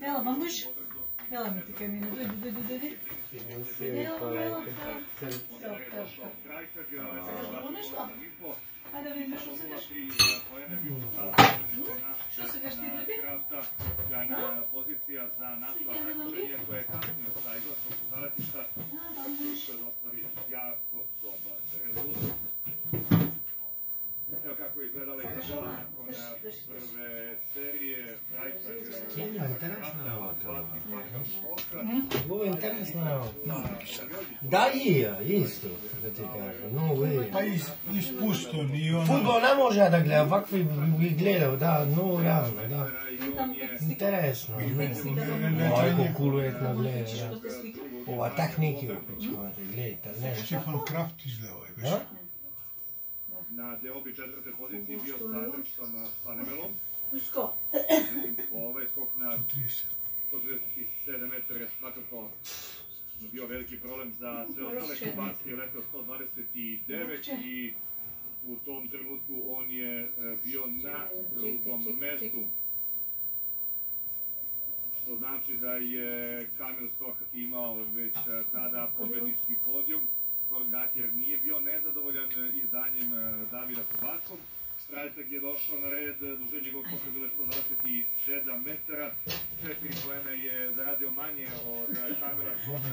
Ela, mamuš. Ela mi ti kamina, dođi. Ela. Nešto? Hajde vidim što se deš. Što se deš ti ljudi? Sjajna pozicija za NATO takmičenje koje je kasnije sa izlaskom pozaletišta. Što je ostvari jako dobar rezultat. Evo kako je izgledala i tabela nakon prve serije. Ovo je interesna ravota. Da je, isto, da ti kažem. No way. Pa ispusto ni ono... Futbol ne može da gleda, ovakvi bi gledao, da, no realno, da. Interesno. Ovako kuluetno gleda, da. Ova tehniki opet, gledajte, ne. Stefan Kraft izgleda ovaj već. Na deobi četvrte pozicije bio sa Drčtom Spanemelom. Usko. Ovaj skok na 137 metara je svakako bio veliki problem za sve ostale. Kubanski je letao 129 i u tom trenutku on je bio na drugom mestu. Što znači da je Kamil Stoch imao već tada pobednički podijum. Goran Gaher nije bio nezadovoljan izdanjem Davida Kubanskog. Strajcek je došao na red, duže njegovog skoka bilo 127 metara. 4 poena je zaradio manje od Kamila Stocha.